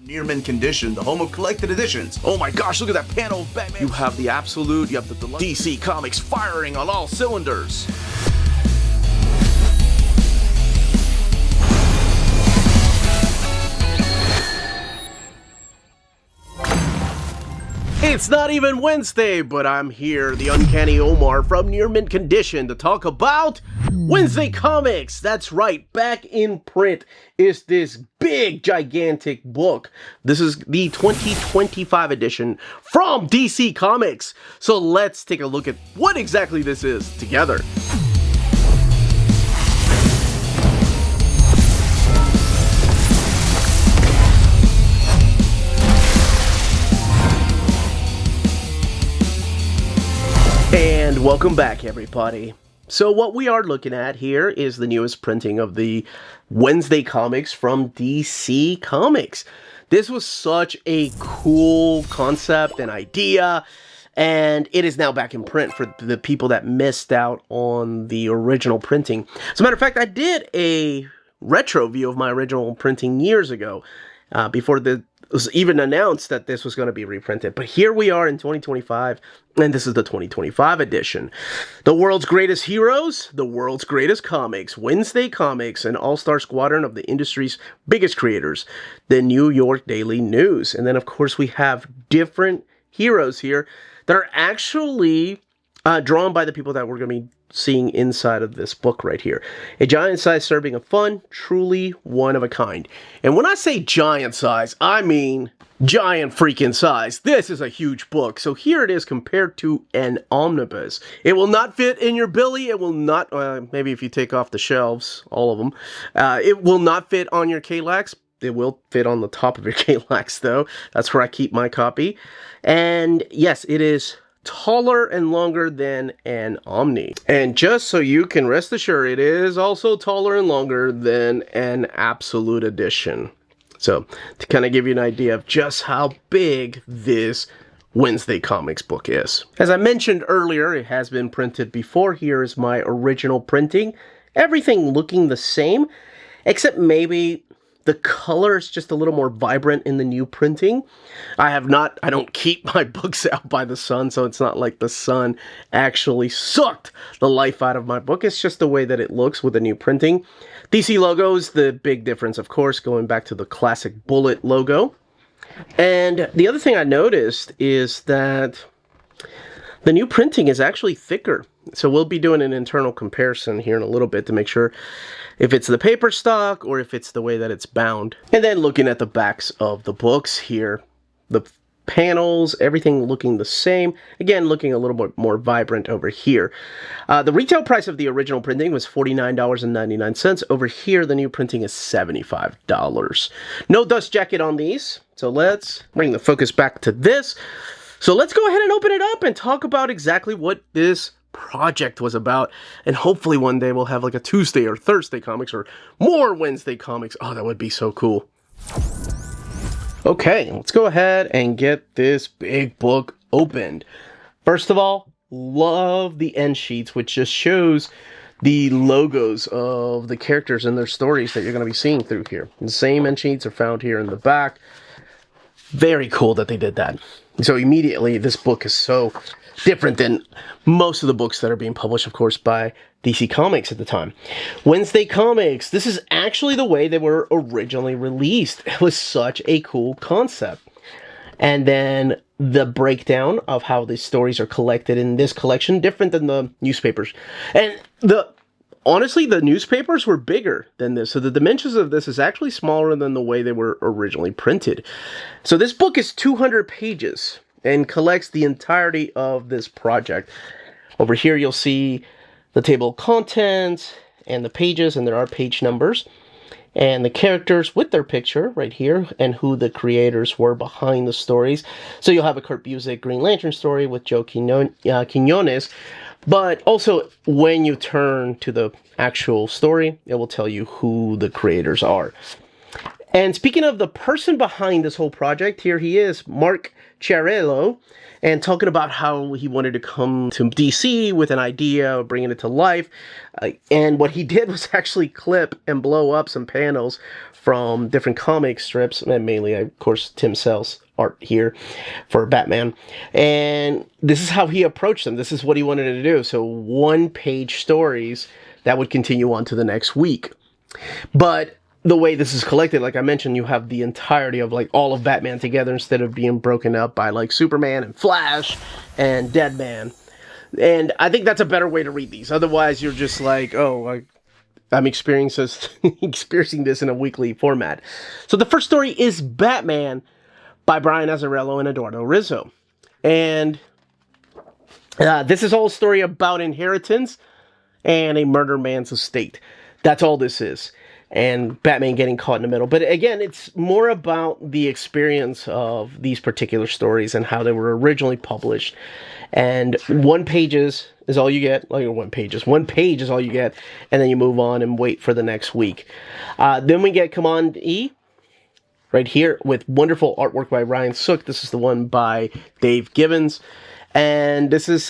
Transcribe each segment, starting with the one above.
Near mint condition, the home of collected editions. Oh my gosh, look at that panel of Batman. You have the absolute, you have the deluxe. DC Comics firing on all cylinders. It's not even Wednesday, but I'm here, the uncanny Omar from Near Mint Condition, to talk about Wednesday Comics. That's right, back in print is this big, gigantic book. This is the 2025 edition from DC Comics. So let's take a look at what exactly this is together. And welcome back, everybody. So what we are looking at here is the newest printing of the Wednesday Comics from DC Comics. This was such a cool concept and idea, and it is now back in print for the people that missed out on the original printing. As a matter of fact, I did a retro view of my original printing years ago, before it was even announced that this was going to be reprinted. But here we are in 2025, and this is the 2025 edition. The world's greatest heroes, the world's greatest comics, Wednesday Comics, an all-star squadron of the industry's biggest creators, the New York Daily News. And then, of course, we have different heroes here that are actually drawn by the people that we're going to be seeing inside of this book right here. A giant-sized serving of fun, truly one of a kind. And when I say giant size, I mean giant freaking size. This is a huge book. So here it is compared to an omnibus. It will not fit in your billy. It will not, maybe if you take off the shelves, all of them, it will not fit on your Kallax. It will fit on the top of your Kallax though. That's where I keep my copy. And yes, it is taller and longer than an Omni. And just so you can rest assured, it is also taller and longer than an Absolute Edition. So, to kind of give you an idea of just how big this Wednesday Comics book is. As I mentioned earlier, it has been printed before. Here is my original printing. Everything looking the same, except maybe the color is just a little more vibrant in the new printing. I don't keep my books out by the sun, so it's not like the sun actually sucked the life out of my book. It's just the way that it looks with the new printing. DC logos, the big difference, of course, going back to the classic bullet logo. And the other thing I noticed is that the new printing is actually thicker. So we'll be doing an internal comparison here in a little bit to make sure if it's the paper stock or if it's the way that it's bound. And then looking at the backs of the books here, the panels, everything looking the same. Again, looking a little bit more vibrant over here. The retail price of the original printing was $49.99. Over here, the new printing is $75. No dust jacket on these. So let's bring the focus back to this. So let's go ahead and open it up and talk about exactly what this project was about, and hopefully one day we'll have like a Tuesday or Thursday Comics or more Wednesday Comics. Oh, that would be so cool. Okay, let's go ahead and get this big book opened. First of all, love the end sheets, which just shows the logos of the characters and their stories that you're going to be seeing through here. The same end sheets are found here in the back. Very cool that they did that. So immediately, this book is so different than most of the books that are being published, of course, by DC Comics at the time. Wednesday Comics, this is actually the way they were originally released. It was such a cool concept. And then the breakdown of how these stories are collected in this collection, different than the newspapers. And honestly, the newspapers were bigger than this. So the dimensions of this is actually smaller than the way they were originally printed. So this book is 200 pages and collects the entirety of this project. Over here, you'll see the table of contents and the pages, and there are page numbers. And the characters with their picture right here, and who the creators were behind the stories. So you'll have a Kurt Busiek Green Lantern story with Joe Quinones. But also, when you turn to the actual story, it will tell you who the creators are. And speaking of the person behind this whole project, here he is, Mark Chiarello, and talking about how he wanted to come to DC with an idea of bringing it to life. And what he did was actually clip and blow up some panels from different comic strips, and mainly, of course, Tim Sale's art here for Batman. And this is how he approached them. This is what he wanted to do. So one-page stories that would continue on to the next week. But the way this is collected, like I mentioned, you have the entirety of like all of Batman together instead of being broken up by like Superman and Flash and Deadman. And I think that's a better way to read these. Otherwise, you're just like, oh, I'm experiencing this in a weekly format. So the first story is Batman by Brian Azzarello and Eduardo Rizzo. And this is all a story about inheritance and a murder man's estate. That's all this is. And Batman getting caught in the middle. But again, it's more about the experience of these particular stories and how they were originally published. And one page is all you get. Like one page is all you get. And then you move on and wait for the next week. Then we get Command E right here with wonderful artwork by Ryan Sook. This is the one by Dave Gibbons. And this is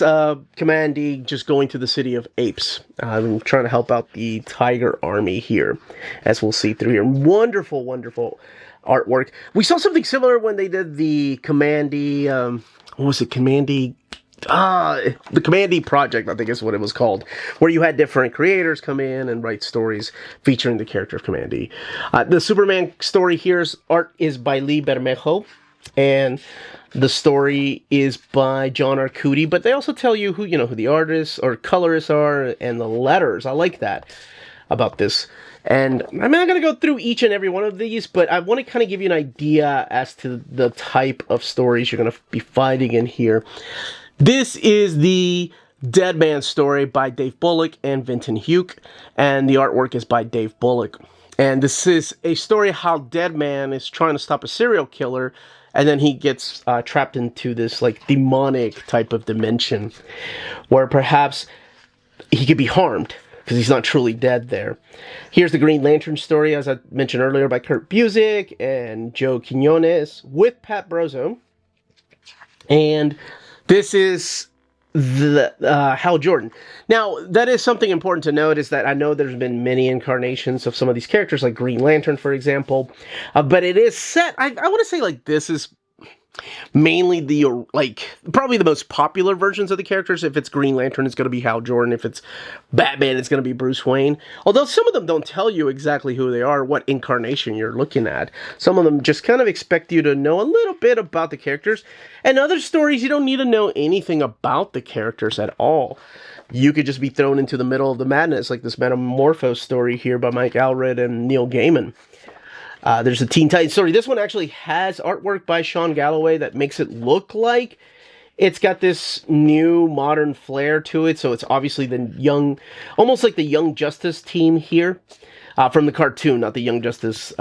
Command E just going to the city of apes. I'm trying to help out the Tiger Army here, as we'll see through here. Wonderful, wonderful artwork. We saw something similar when they did the Command E, what was it, Command E? The Command E Project, I think is what it was called, where you had different creators come in and write stories featuring the character of Command E. The Superman story here's art is by Lee Bermejo, and the story is by John Arcudi, but they also tell you who the artists or colorists are and the letters. I like that about this. And I'm not going to go through each and every one of these, but I want to kind of give you an idea as to the type of stories you're going to be finding in here. This is the Deadman story by Dave Bullock and Vinton Huke, and the artwork is by Dave Bullock. And this is a story how Deadman is trying to stop a serial killer, and then he gets trapped into this like demonic type of dimension where perhaps he could be harmed because he's not truly dead there. Here's the Green Lantern story, as I mentioned earlier, by Kurt Busiek and Joe Quinones with Pat Brosseau. And this is the Hal Jordan. Now, that is something important to note, is that I know there's been many incarnations of some of these characters, like Green Lantern, for example, but it is set, I want to say, like, this is mainly probably the most popular versions of the characters. If it's Green Lantern, it's going to be Hal Jordan. If it's Batman, it's going to be Bruce Wayne. Although some of them don't tell you exactly who they are, what incarnation you're looking at. Some of them just kind of expect you to know a little bit about the characters. And other stories, you don't need to know anything about the characters at all. You could just be thrown into the middle of the madness, like this Metamorphose story here by Mike Allred and Neil Gaiman. There's a Teen Titans story. This one actually has artwork by Sean Galloway that makes it look like it's got this new modern flair to it. So it's obviously the almost like the Young Justice team here from the cartoon, not the Young Justice,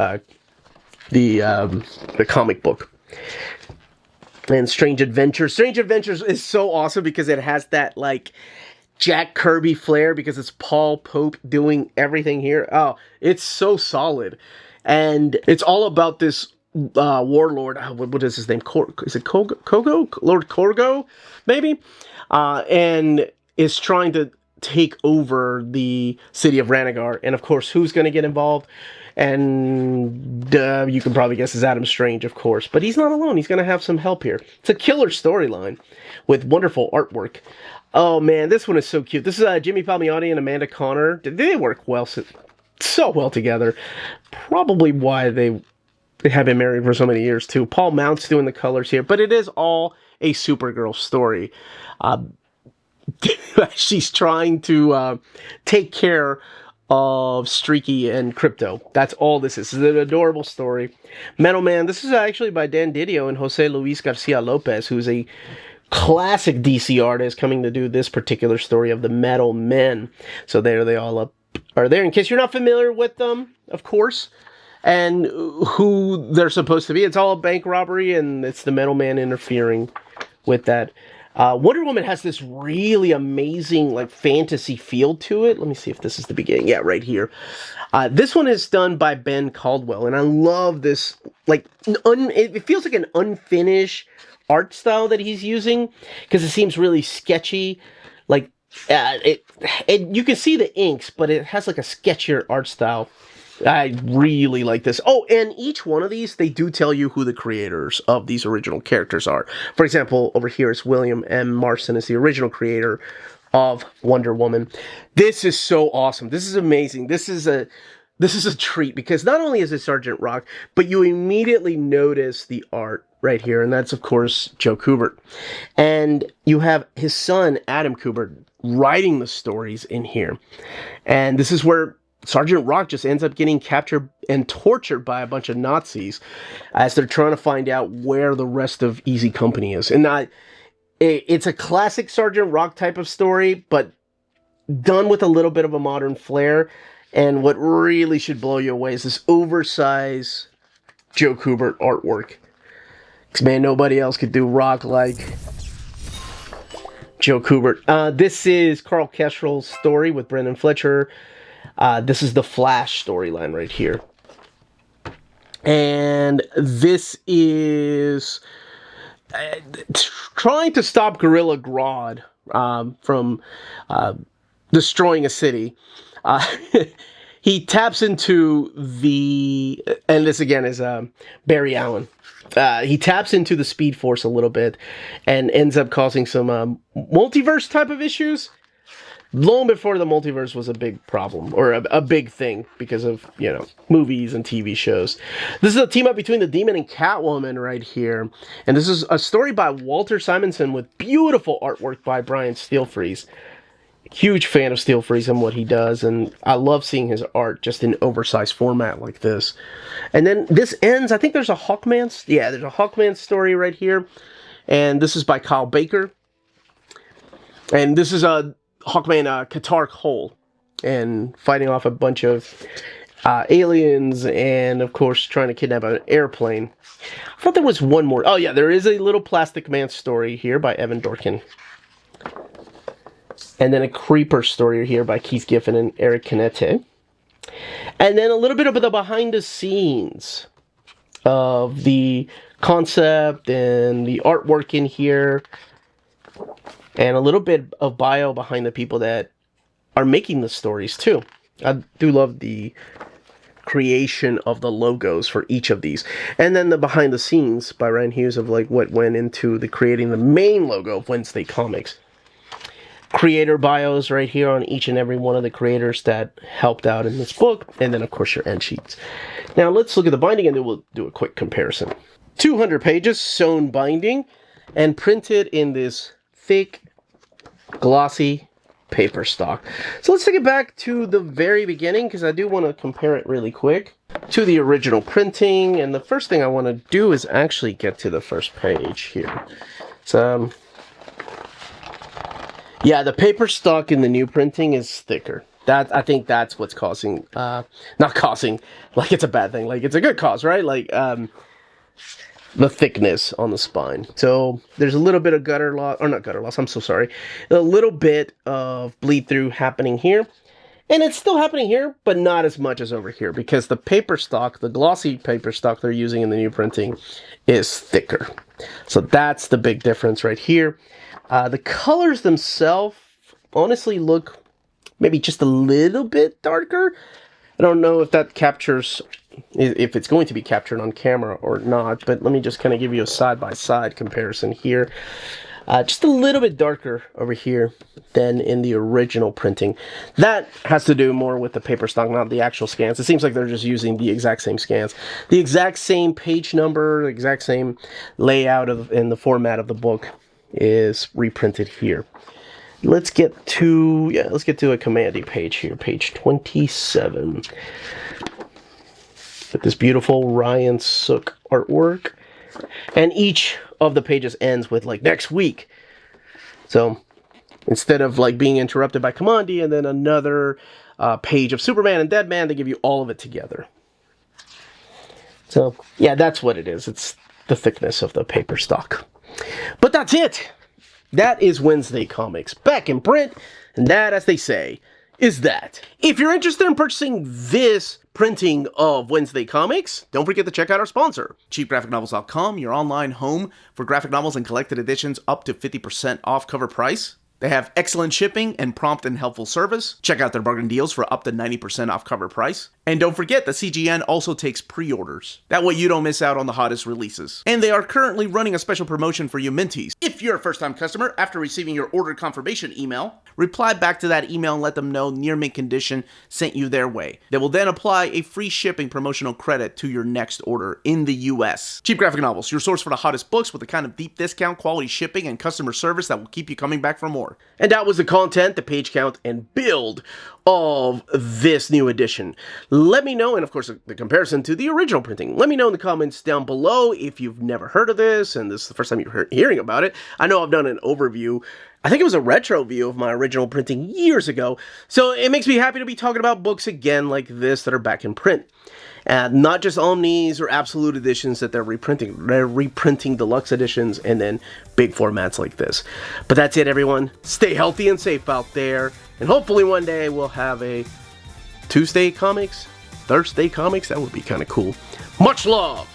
the comic book. And Strange Adventures. Strange Adventures is so awesome because it has that like Jack Kirby flair because it's Paul Pope doing everything here. Oh, it's so solid. And it's all about this warlord. What is his name? Is it Kogo? Lord Korgo, maybe? And is trying to take over the city of Ranagar. And of course, who's going to get involved? And you can probably guess is Adam Strange, of course. But he's not alone. He's going to have some help here. It's a killer storyline with wonderful artwork. Oh man, this one is so cute. This is Jimmy Palmiotti and Amanda Connor. They work so well together. Probably why they have been married for so many years too. Paul Mount's doing the colors here, but it is all a Supergirl story. She's trying to take care of Streaky and Crypto. That's all this is. This is an adorable story. Metal Man, this is actually by Dan Didio and Jose Luis Garcia Lopez, who's a classic DC artist coming to do this particular story of the Metal Men. So there they all are there. In case you're not familiar with them, of course, and who they're supposed to be. It's all a bank robbery, and it's the Metal Man interfering with that. Wonder Woman has this really amazing, like, fantasy feel to it. Let me see if this is the beginning. Yeah, right here. This one is done by Ben Caldwell, and I love this, like, it feels like an unfinished art style that he's using, because it seems really sketchy. Like, you can see the inks, but it has, like, a sketchier art style. I really like this. Oh, and each one of these, they do tell you who the creators of these original characters are. For example, over here is William M. Marston is the original creator of Wonder Woman. This is so awesome. This is amazing. This is a treat, because not only is it Sergeant Rock, but you immediately notice the art right here, and that's, of course, Joe Kubert. And you have his son, Adam Kubert, writing the stories in here. And this is where Sergeant Rock just ends up getting captured and tortured by a bunch of Nazis as they're trying to find out where the rest of Easy Company is. And it's a classic Sergeant Rock type of story, but done with a little bit of a modern flair. And what really should blow you away is this oversized Joe Kubert artwork. Because, man, nobody else could do Rock like Joe Kubert. This is Carl Kestrel's story with Brendan Fletcher. This is the Flash storyline right here. And this is trying to stop Gorilla Grodd from destroying a city. He taps into and this again is Barry Allen. He taps into the Speed Force a little bit and ends up causing some multiverse type of issues. Long before the multiverse was a big problem, or a big thing, because of, movies and TV shows. This is a team up between the Demon and Catwoman right here. And this is a story by Walter Simonson with beautiful artwork by Brian Steelfries. Huge fan of Steelfries and what he does, and I love seeing his art just in oversized format like this. And then this ends, I think there's a Hawkman, there's a Hawkman story right here. And this is by Kyle Baker. And this is a Hawkman Qatar Hole, and fighting off a bunch of aliens, and of course trying to kidnap an airplane. I thought there was one more. Oh yeah, there is a little Plastic Man story here by Evan Dorkin. And then a Creeper story here by Keith Giffen and Eric Canete. And then a little bit of the behind the scenes of the concept and the artwork in here. And a little bit of bio behind the people that are making the stories, too. I do love the creation of the logos for each of these. And then the behind the scenes by Ryan Hughes of, like, what went into creating the main logo of Wednesday Comics. Creator bios right here on each and every one of the creators that helped out in this book. And then, of course, your end sheets. Now, let's look at the binding, and then we'll do a quick comparison. 200 pages, sewn binding, and printed in this thick, glossy paper stock. So let's take it back to the very beginning, because I do want to compare it really quick to the original printing. And the first thing I want to do is actually get to the first page here. So, yeah, the paper stock in the new printing is thicker. I think that's what's causing, not causing, like it's a bad thing, like it's a good cause, right? Like, the thickness on the spine. So there's a little bit of gutter loss, or not gutter loss, I'm so sorry. A little bit of bleed through happening here. And it's still happening here, but not as much as over here, because the paper stock, the glossy paper stock they're using in the new printing is thicker. So that's the big difference right here. The colors themselves honestly look maybe just a little bit darker. I don't know if that captures, if it's going to be captured on camera or not, but let me just kind of give you a side-by-side comparison here. Just a little bit darker over here than in the original printing. That has to do more with the paper stock, not the actual scans. It seems like they're just using the exact same scans. The exact same page number, the exact same layout and the format of the book is reprinted here. Let's get to a Commandy page here, page 27. With this beautiful Ryan Sook artwork. And each of the pages ends with, like, next week. So, instead of, like, being interrupted by Commandy and then another page of Superman and Deadman, they give you all of it together. So, yeah, that's what it is. It's the thickness of the paper stock. But that's it! That is Wednesday Comics, back in print, and that, as they say, is that. If you're interested in purchasing this printing of Wednesday Comics, don't forget to check out our sponsor, cheapgraphicnovels.com, your online home for graphic novels and collected editions up to 50% off cover price. They have excellent shipping and prompt and helpful service. Check out their bargain deals for up to 90% off cover price. And don't forget that CGN also takes pre-orders. That way you don't miss out on the hottest releases. And they are currently running a special promotion for you Minties. If you're a first-time customer, after receiving your order confirmation email, reply back to that email and let them know Near Mint Condition sent you their way. They will then apply a free shipping promotional credit to your next order in the US. Cheap Graphic Novels, your source for the hottest books with the kind of deep discount, quality shipping, and customer service that will keep you coming back for more. And that was the content, the page count, and build of this new edition. Let me know, and of course the comparison to the original printing. Let me know in the comments down below if you've never heard of this and this is the first time you're hearing about it. I know I've done an overview. I think it was a retro view of my original printing years ago. So it makes me happy to be talking about books again like this that are back in print. And not just Omnis or Absolute editions that they're reprinting. They're reprinting deluxe editions and then big formats like this. But that's it, everyone. Stay healthy and safe out there. And hopefully one day we'll have a Tuesday Comics, Thursday Comics. That would be kind of cool. Much love!